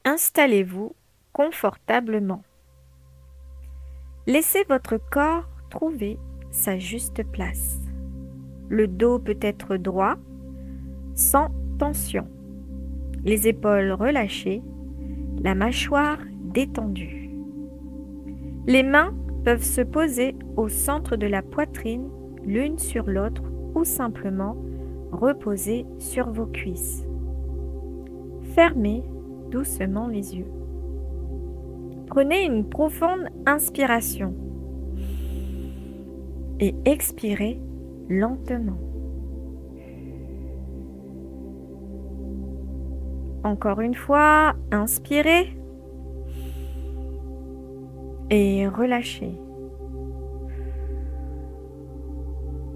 Installez-vous confortablement. Laissez votre corps trouver sa juste place. Le dos peut être droit, sans tension. Les épaules relâchées, la mâchoire détendue. Les mains peuvent se poser au centre de la poitrine, l'une sur l'autre, ou simplement reposer sur vos cuisses. Fermez doucement les yeux. Prenez une profonde inspiration et expirez lentement. Encore une fois, inspirez et relâchez.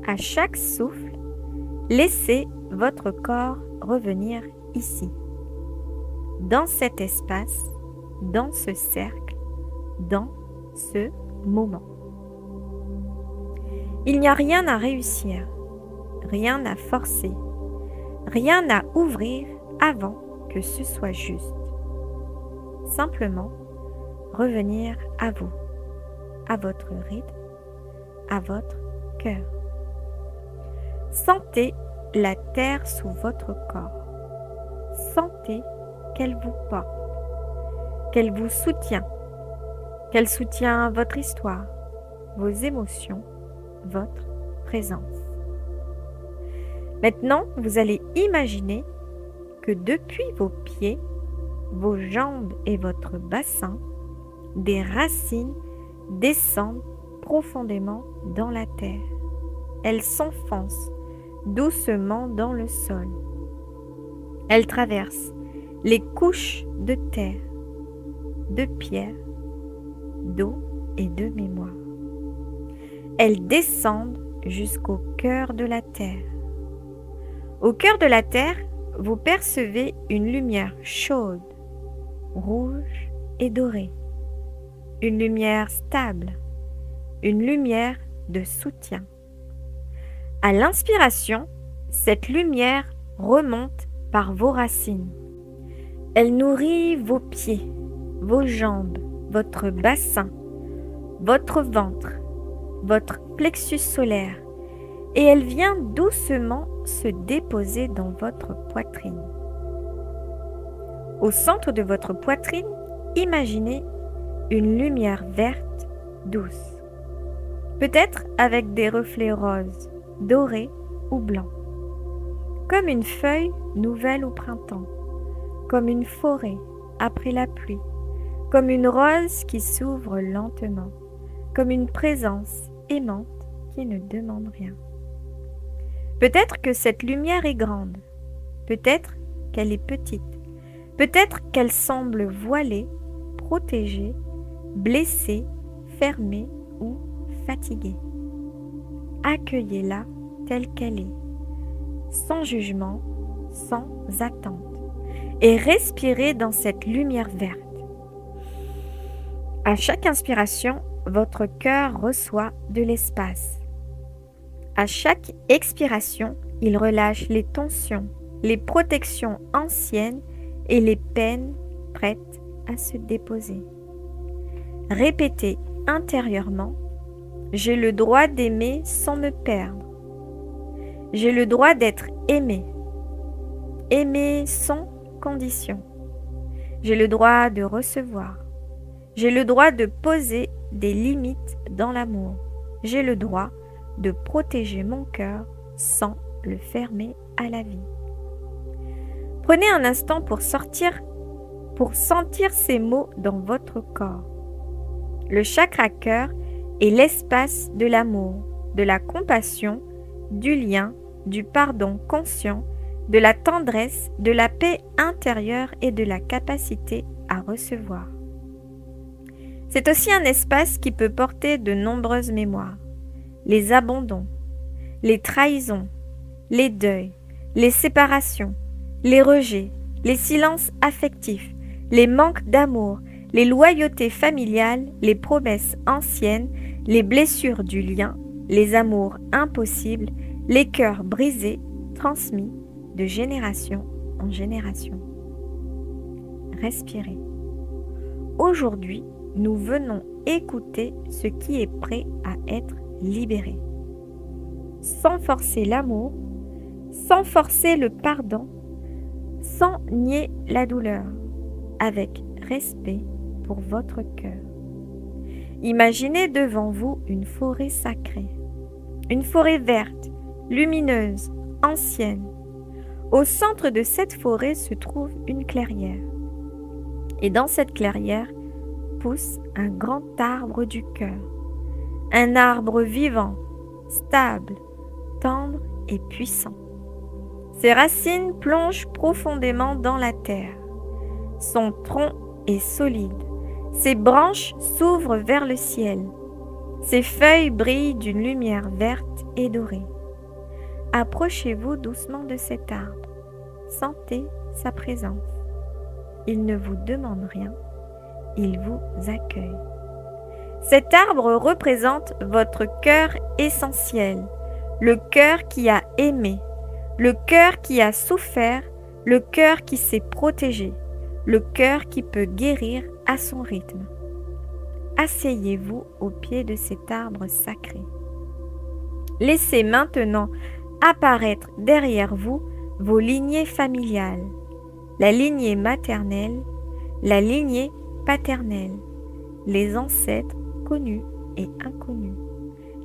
À chaque souffle, laissez votre corps revenir ici, dans cet espace, dans ce cercle, dans ce moment. Il n'y a rien à réussir, rien à forcer, rien à ouvrir avant que ce soit juste. Simplement, revenir à vous, à votre rythme, à votre cœur. Sentez la terre sous votre corps. Sentez qu'elle vous porte, qu'elle vous soutient, qu'elle soutient votre histoire, vos émotions, votre présence. Maintenant, vous allez imaginer que depuis vos pieds, vos jambes et votre bassin, des racines descendent profondément dans la terre. Elles s'enfoncent doucement dans le sol. Elles traversent les couches de terre, de pierre, d'eau et de mémoire. Elles descendent jusqu'au cœur de la terre. Au cœur de la terre, vous percevez une lumière chaude, rouge et dorée. Une lumière stable, une lumière de soutien. À l'inspiration, cette lumière remonte par vos racines. Elle nourrit vos pieds, vos jambes, votre bassin, votre ventre, votre plexus solaire, et elle vient doucement se déposer dans votre poitrine. Au centre de votre poitrine, imaginez une lumière verte douce, peut-être avec des reflets roses, dorés ou blancs, comme une feuille nouvelle au printemps, comme une forêt après la pluie, comme une rose qui s'ouvre lentement, comme une présence aimante qui ne demande rien. Peut-être que cette lumière est grande, peut-être qu'elle est petite, peut-être qu'elle semble voilée, protégée, blessée, fermée ou fatiguée. Accueillez-la telle qu'elle est, sans jugement, sans attente, et respirez dans cette lumière verte. À chaque inspiration, votre cœur reçoit de l'espace. À chaque expiration, il relâche les tensions, les protections anciennes et les peines prêtes à se déposer. Répétez intérieurement: j'ai le droit d'aimer sans me perdre. J'ai le droit d'être aimé. Aimer sans condition. J'ai le droit de recevoir. J'ai le droit de poser des limites dans l'amour. J'ai le droit de protéger mon cœur sans le fermer à la vie. Prenez un instant pour sentir ces mots dans votre corps. Le chakra cœur est l'espace de l'amour, de la compassion, du lien, du pardon conscient, de la tendresse, de la paix intérieure et de la capacité à recevoir. C'est aussi un espace qui peut porter de nombreuses mémoires. Les abandons, les trahisons, les deuils, les séparations, les rejets, les silences affectifs, les manques d'amour, les loyautés familiales, les promesses anciennes, les blessures du lien, les amours impossibles, les cœurs brisés, transmis de génération en génération. respirez. Aujourd'hui, nous venons écouter ce qui est prêt à être libéré. Sans forcer l'amour, sans forcer le pardon, sans nier la douleur, avec respect pour votre cœur. Imaginez devant vous une forêt sacrée, une forêt verte, lumineuse, ancienne. Au centre de cette forêt se trouve une clairière. Et dans cette clairière pousse un grand arbre du cœur, un arbre vivant, stable, tendre et puissant. Ses racines plongent profondément dans la terre. Son tronc est solide. Ses branches s'ouvrent vers le ciel. Ses feuilles brillent d'une lumière verte et dorée. Approchez-vous doucement de cet arbre. Sentez sa présence. Il ne vous demande rien. Il vous accueille. Cet arbre représente votre cœur essentiel, le cœur qui a aimé, le cœur qui a souffert, le cœur qui s'est protégé, le cœur qui peut guérir à son rythme. Asseyez-vous au pied de cet arbre sacré. Laissez maintenant apparaître derrière vous vos lignées familiales, la lignée maternelle, la lignée paternelle, les ancêtres connus et inconnus,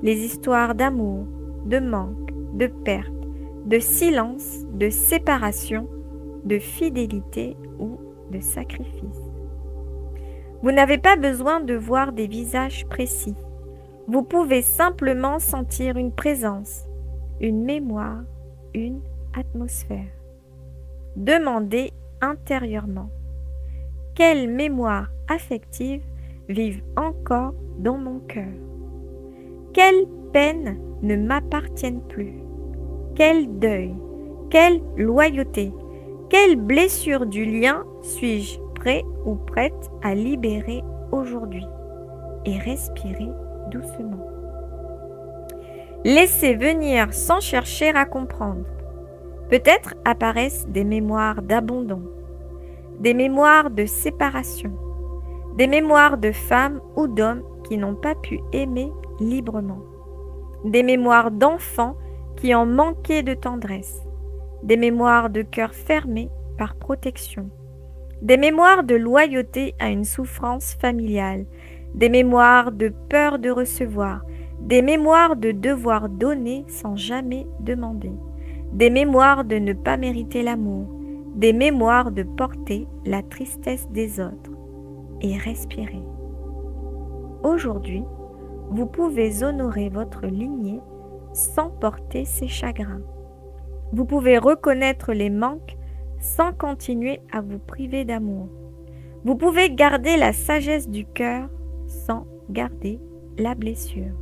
les histoires d'amour, de manque, de perte, de silence, de séparation, de fidélité ou de sacrifice. Vous n'avez pas besoin de voir des visages précis. Vous pouvez simplement sentir une présence, une mémoire, une atmosphère. Demandez intérieurement: quelle mémoire affective vivent encore dans mon cœur? Quelles peines ne m'appartiennent plus? Quel deuil? Quelle loyauté? Quelle blessure du lien suis-je prêt ou prête à libérer aujourd'hui? Et respirez doucement. Laissez venir sans chercher à comprendre. Peut-être apparaissent des mémoires d'abandon, des mémoires de séparation, des mémoires de femmes ou d'hommes qui n'ont pas pu aimer librement, des mémoires d'enfants qui ont manqué de tendresse, des mémoires de cœur fermé par protection, des mémoires de loyauté à une souffrance familiale, des mémoires de peur de recevoir, des mémoires de devoir donner sans jamais demander, des mémoires de ne pas mériter l'amour, des mémoires de porter la tristesse des autres. Et respirez. Aujourd'hui, vous pouvez honorer votre lignée sans porter ses chagrins. Vous pouvez reconnaître les manques sans continuer à vous priver d'amour. Vous pouvez garder la sagesse du cœur sans garder la blessure.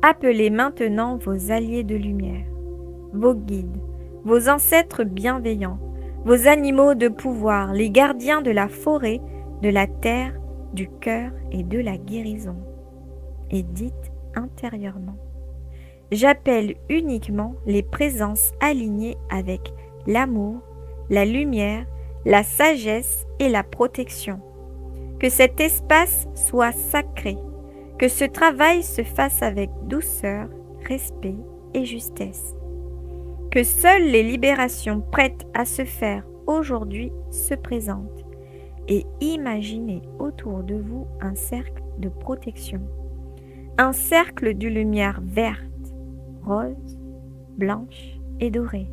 Appelez maintenant vos alliés de lumière, vos guides, vos ancêtres bienveillants, vos animaux de pouvoir, les gardiens de la forêt, de la terre, du cœur et de la guérison. Et dites intérieurement: j'appelle uniquement les présences alignées avec l'amour, la lumière, la sagesse et la protection. Que cet espace soit sacré, que ce travail se fasse avec douceur, respect et justesse. Que seules les libérations prêtes à se faire aujourd'hui se présentent et imaginez autour de vous un cercle de protection, un cercle de lumière verte, rose, blanche et dorée.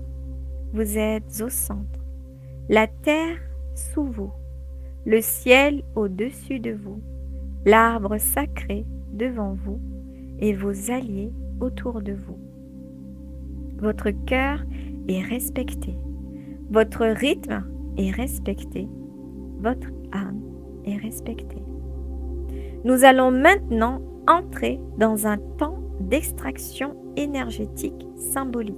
Vous êtes au centre, la terre sous vous, le ciel au-dessus de vous, l'arbre sacré devant vous et vos alliés autour de vous. Votre cœur est respecté, votre rythme est respecté, votre âme est respectée. Nous allons maintenant entrer dans un temps d'extraction énergétique symbolique.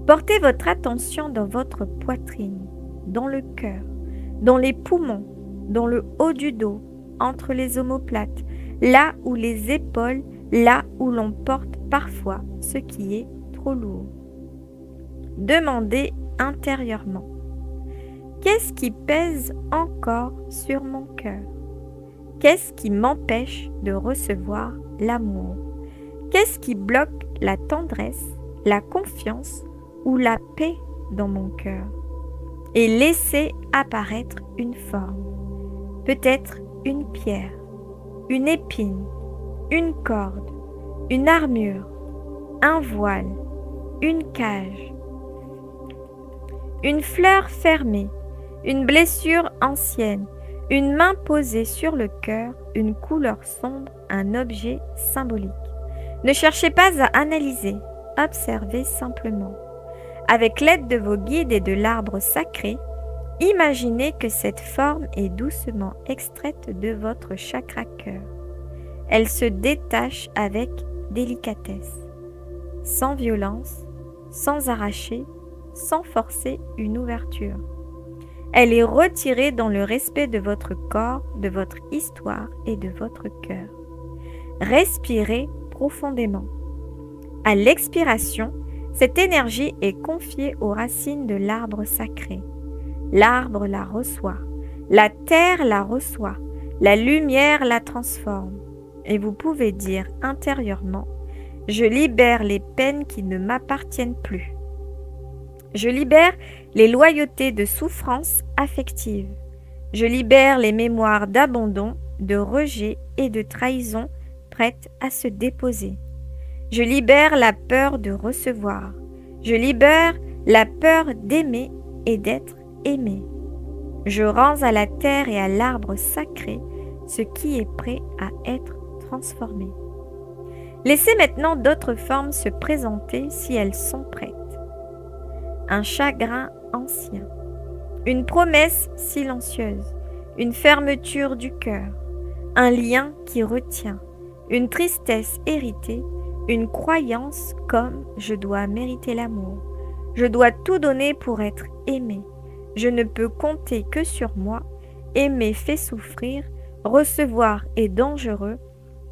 Portez votre attention dans votre poitrine, dans le cœur, dans les poumons, dans le haut du dos, entre les omoplates, là où les épaules, là où l'on porte parfois ce qui est trop lourd. Demandez intérieurement: Qu'est-ce qui pèse encore sur mon cœur? Qu'est-ce qui m'empêche de recevoir l'amour? Qu'est-ce qui bloque la tendresse, la confiance ou la paix dans mon cœur? Et laissez apparaître une forme, peut-être une pierre, une épine, une corde, une armure, un voile, une cage, une fleur fermée, une blessure ancienne, une main posée sur le cœur, une couleur sombre, un objet symbolique. Ne cherchez pas à analyser, observez simplement. Avec l'aide de vos guides et de l'arbre sacré, imaginez que cette forme est doucement extraite de votre chakra cœur. Elle se détache avec délicatesse, sans violence, sans arracher, sans forcer une ouverture. Elle est retirée dans le respect de votre corps, de votre histoire et de votre cœur. Respirez profondément. À l'expiration, cette énergie est confiée aux racines de l'arbre sacré. L'arbre la reçoit, la terre la reçoit, la lumière la transforme. Et vous pouvez dire intérieurement, je libère les peines qui ne m'appartiennent plus. Je libère les loyautés de souffrance affective. Je libère les mémoires d'abandon, de rejet et de trahison prêtes à se déposer. Je libère la peur de recevoir. Je libère la peur d'aimer et d'être aimé. Je rends à la terre et à l'arbre sacré ce qui est prêt à être transformé. Laissez maintenant d'autres formes se présenter si elles sont prêtes. Un chagrin ancien, une promesse silencieuse, une fermeture du cœur, un lien qui retient, une tristesse héritée, une croyance comme je dois mériter l'amour, je dois tout donner pour être aimé, je ne peux compter que sur moi, aimer fait souffrir, recevoir est dangereux,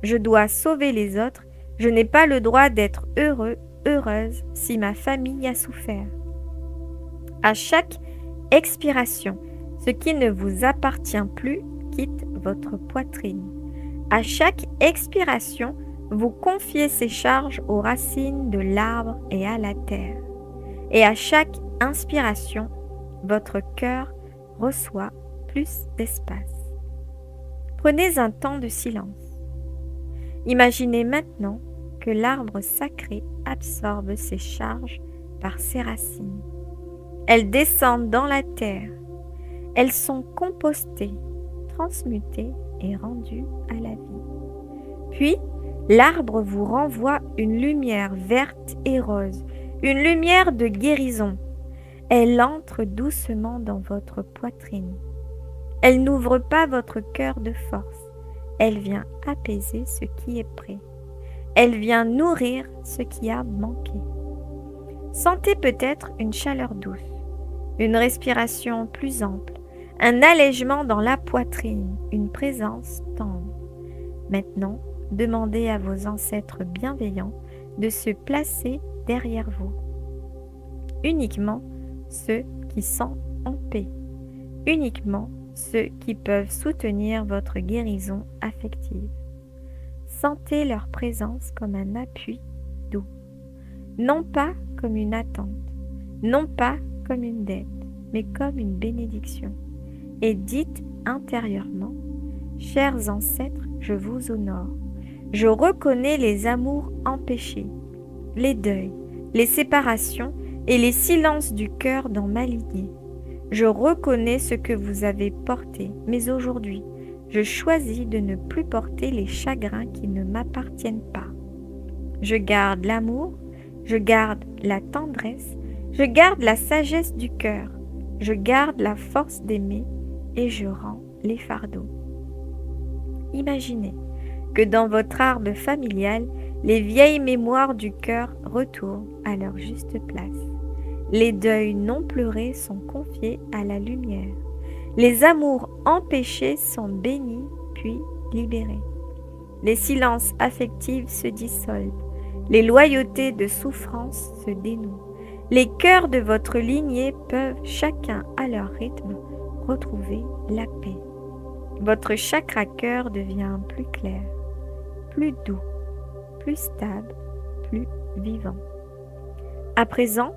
je dois sauver les autres, je n'ai pas le droit d'être heureux, heureuse si ma famille a souffert. À chaque expiration, ce qui ne vous appartient plus quitte votre poitrine. À chaque expiration, vous confiez ces charges aux racines de l'arbre et à la terre. Et à chaque inspiration, votre cœur reçoit plus d'espace. Prenez un temps de silence. Imaginez maintenant que l'arbre sacré absorbe ces charges par ses racines. Elles descendent dans la terre. Elles sont compostées, transmutées et rendues à la vie. Puis, l'arbre vous renvoie une lumière verte et rose, une lumière de guérison. Elle entre doucement dans votre poitrine. Elle n'ouvre pas votre cœur de force. Elle vient apaiser ce qui est prêt. Elle vient nourrir ce qui a manqué. Sentez peut-être une chaleur douce, une respiration plus ample, un allègement dans la poitrine, une présence tendre. Maintenant, demandez à vos ancêtres bienveillants de se placer derrière vous. Uniquement ceux qui sont en paix. Uniquement ceux qui peuvent soutenir votre guérison affective. Sentez leur présence comme un appui doux, non pas comme une attente, non pas comme une dette, mais comme une bénédiction. Et dites intérieurement, chers ancêtres, je vous honore. Je reconnais les amours empêchés, les deuils, les séparations et les silences du cœur dans ma lignée. Je reconnais ce que vous avez porté, mais aujourd'hui, je choisis de ne plus porter les chagrins qui ne m'appartiennent pas. Je garde l'amour, je garde la tendresse, je garde la sagesse du cœur, je garde la force d'aimer et je rends les fardeaux. Imaginez que dans votre arbre familial, les vieilles mémoires du cœur retournent à leur juste place. Les deuils non pleurés sont confiés à la lumière. Les amours empêchés sont bénis puis libérés. Les silences affectifs se dissolvent. Les loyautés de souffrance se dénouent. Les cœurs de votre lignée peuvent, chacun à leur rythme, retrouver la paix. Votre chakra cœur devient plus clair, plus doux, plus stable, plus vivant. À présent,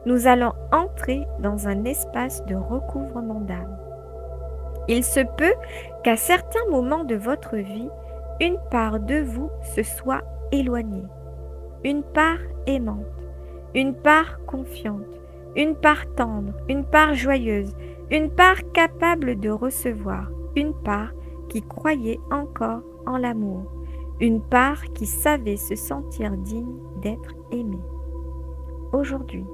nous allons entrer dans un espace de recouvrement d'âme. Il se peut qu'à certains moments de votre vie, une part de vous se soit éloignée, une part aimante, une part confiante, une part tendre, une part joyeuse, une part capable de recevoir, une part qui croyait encore en l'amour, une part qui savait se sentir digne d'être aimée. Aujourd'hui,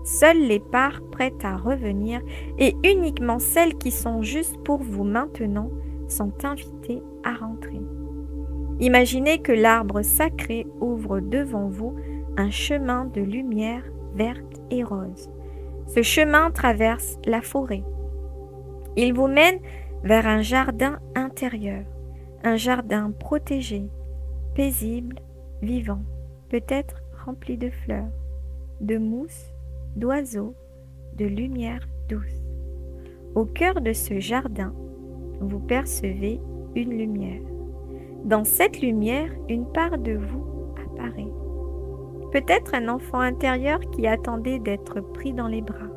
seules les parts prêtes à revenir et uniquement celles qui sont justes pour vous maintenant sont invitées à rentrer. Imaginez que l'arbre sacré ouvre devant vous un chemin de lumière verte et rose. Ce chemin traverse la forêt. Il vous mène vers un jardin intérieur, un jardin protégé, paisible, vivant, peut-être rempli de fleurs, de mousse, d'oiseaux, de lumière douce. Au cœur de ce jardin, vous percevez une lumière. Dans cette lumière, une part de vous apparaît. Peut-être un enfant intérieur qui attendait d'être pris dans les bras.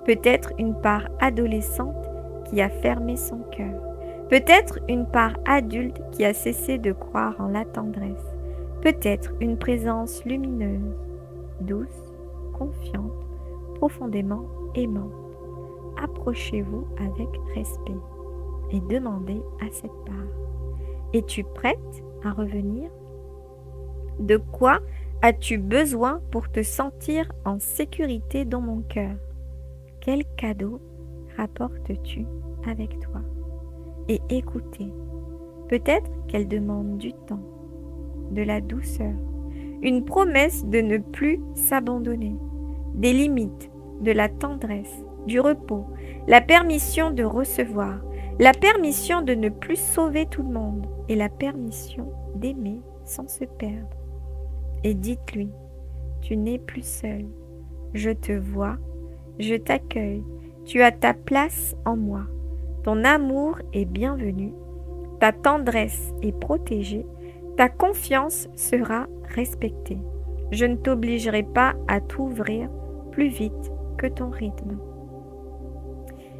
Peut-être une part adolescente qui a fermé son cœur. Peut-être une part adulte qui a cessé de croire en la tendresse. Peut-être une présence lumineuse, douce, confiante, profondément aimante. Approchez-vous avec respect et demandez à cette part: es-tu prête à revenir? De quoi as-tu besoin pour te sentir en sécurité dans mon cœur? Quel cadeau rapportes-tu avec toi? Et écoutez, peut-être qu'elle demande du temps, de la douceur, une promesse de ne plus s'abandonner, des limites, de la tendresse, du repos, la permission de recevoir, la permission de ne plus sauver tout le monde et la permission d'aimer sans se perdre. Et dites-lui: tu n'es plus seul, je te vois, je t'accueille, tu as ta place en moi, ton amour est bienvenu, ta tendresse est protégée, ta confiance sera respectée. Je ne t'obligerai pas à t'ouvrir plus vite que ton rythme.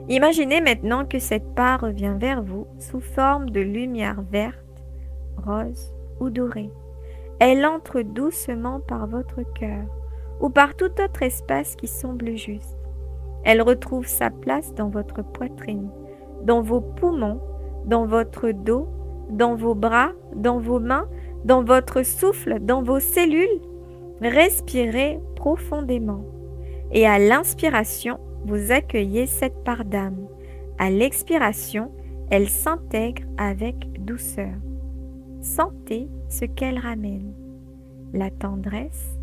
Imaginez maintenant que cette part revient vers vous sous forme de lumière verte, rose ou dorée. Elle entre doucement par votre cœur ou par tout autre espace qui semble juste. Elle retrouve sa place dans votre poitrine, dans vos poumons, dans votre dos, dans vos bras, dans vos mains, dans votre souffle, dans vos cellules. Respirez profondément et à l'inspiration, vous accueillez cette part d'âme. À l'expiration, elle s'intègre avec douceur. Sentez ce qu'elle ramène: la tendresse,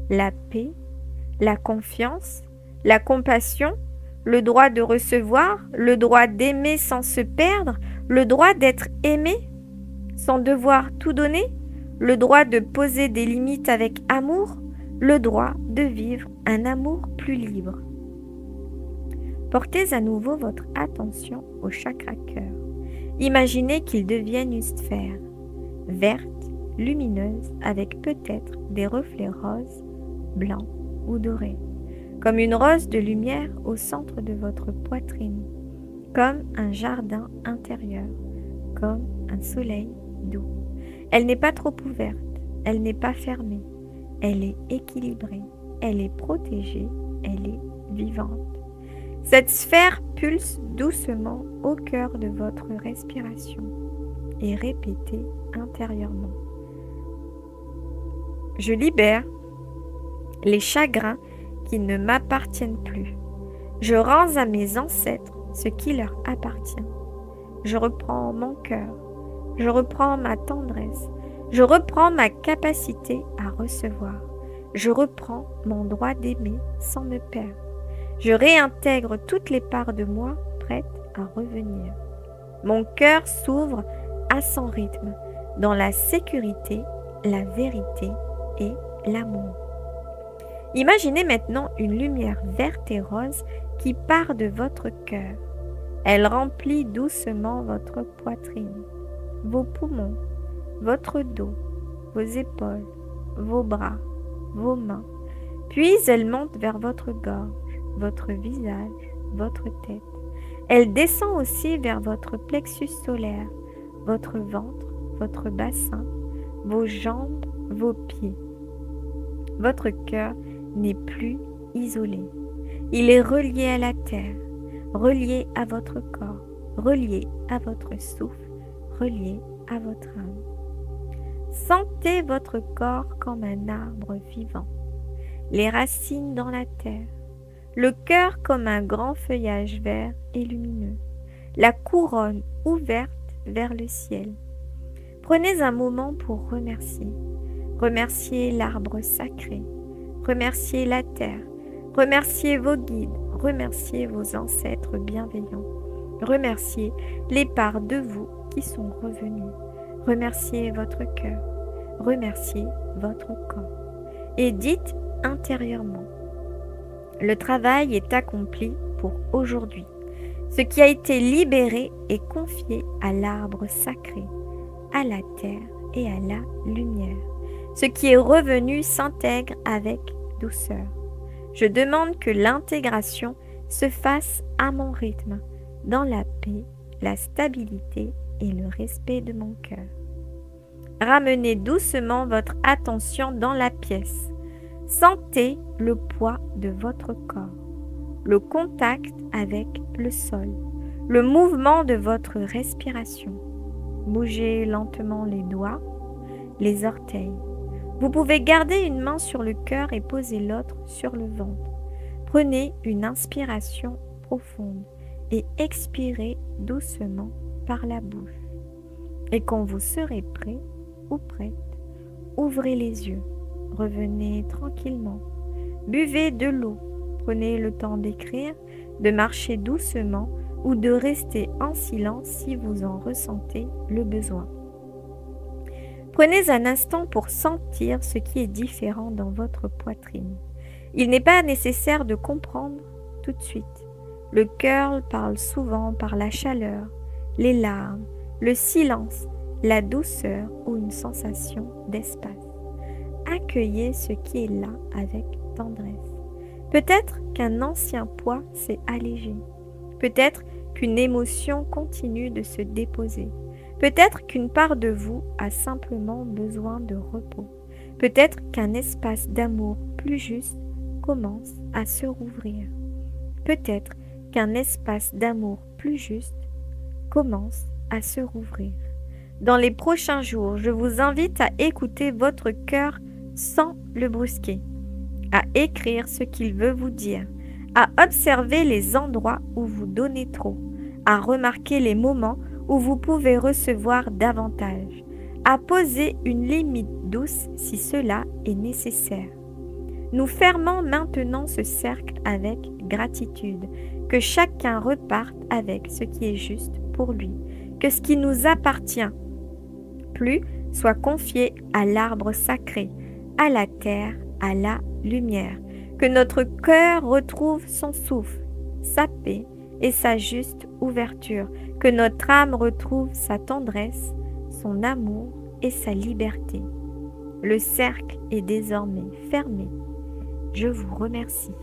la paix, la confiance, la compassion, le droit de recevoir, le droit d'aimer sans se perdre, le droit d'être aimé sans devoir tout donner, le droit de poser des limites avec amour, le droit de vivre un amour plus libre. Portez à nouveau votre attention au chakra cœur. Imaginez qu'il devienne une sphère, verte, lumineuse, avec peut-être des reflets roses, blancs ou dorés, comme une rose de lumière au centre de votre poitrine, comme un jardin intérieur, comme un soleil doux. Elle n'est pas trop ouverte, elle n'est pas fermée, elle est équilibrée, elle est protégée, elle est vivante. Cette sphère pulse doucement au cœur de votre respiration et répétez intérieurement: je libère les chagrins qui ne m'appartiennent plus. Je rends à mes ancêtres ce qui leur appartient. Je reprends mon cœur, je reprends ma tendresse, je reprends ma capacité à recevoir. Je reprends mon droit d'aimer sans me perdre. Je réintègre toutes les parts de moi prêtes à revenir. Mon cœur s'ouvre à son rythme, dans la sécurité, la vérité et l'amour. Imaginez maintenant une lumière verte et rose qui part de votre cœur. Elle remplit doucement votre poitrine, vos poumons, votre dos, vos épaules, vos bras, vos mains. Puis elle monte vers votre gorge, votre visage, votre tête. Elle descend aussi vers votre plexus solaire, votre ventre, votre bassin, vos jambes, vos pieds. Votre cœur n'est plus isolé. Il est relié à la terre, relié à votre corps, relié à votre souffle, relié à votre âme. Sentez votre corps comme un arbre vivant, les racines dans la terre, le cœur comme un grand feuillage vert et lumineux, la couronne ouverte vers le ciel. Prenez un moment pour remercier. Remerciez l'arbre sacré, remerciez la terre, remerciez vos guides, remerciez vos ancêtres bienveillants, remerciez les parts de vous qui sont revenues, remerciez votre cœur, remerciez votre corps. Et dites intérieurement, le travail est accompli pour aujourd'hui. Ce qui a été libéré est confié à l'arbre sacré, à la terre et à la lumière. Ce qui est revenu s'intègre avec douceur. Je demande que l'intégration se fasse à mon rythme, dans la paix, la stabilité et le respect de mon cœur. Ramenez doucement votre attention dans la pièce. Sentez le poids de votre corps, le contact avec le sol, le mouvement de votre respiration. Bougez lentement les doigts, les orteils. Vous pouvez garder une main sur le cœur et poser l'autre sur le ventre. Prenez une inspiration profonde et expirez doucement par la bouche. Et quand vous serez prêt ou prête, ouvrez les yeux, revenez tranquillement, buvez de l'eau, prenez le temps d'écrire, de marcher doucement ou de rester en silence si vous en ressentez le besoin. Prenez un instant pour sentir ce qui est différent dans votre poitrine. Il n'est pas nécessaire de comprendre tout de suite. Le cœur parle souvent par la chaleur, les larmes, le silence, la douceur ou une sensation d'espace. Accueillez ce qui est là avec tendresse. Peut-être qu'un ancien poids s'est allégé. Peut-être qu'une émotion continue de se déposer. Peut-être qu'une part de vous a simplement besoin de repos. Peut-être qu'un espace d'amour plus juste commence à se rouvrir. Peut-être qu'un espace d'amour plus juste commence à se rouvrir. Dans les prochains jours, je vous invite à écouter votre cœur sans le brusquer, à écrire ce qu'il veut vous dire, à observer les endroits où vous donnez trop, à remarquer les moments où vous pouvez recevoir davantage, à poser une limite douce si cela est nécessaire. Nous fermons maintenant ce cercle avec gratitude, que chacun reparte avec ce qui est juste pour lui, que ce qui nous appartient plus soit confié à l'arbre sacré, à la terre, à la lumière, que notre cœur retrouve son souffle, sa paix et sa juste ouverture, que notre âme retrouve sa tendresse, son amour et sa liberté. Le cercle est désormais fermé. Je vous remercie.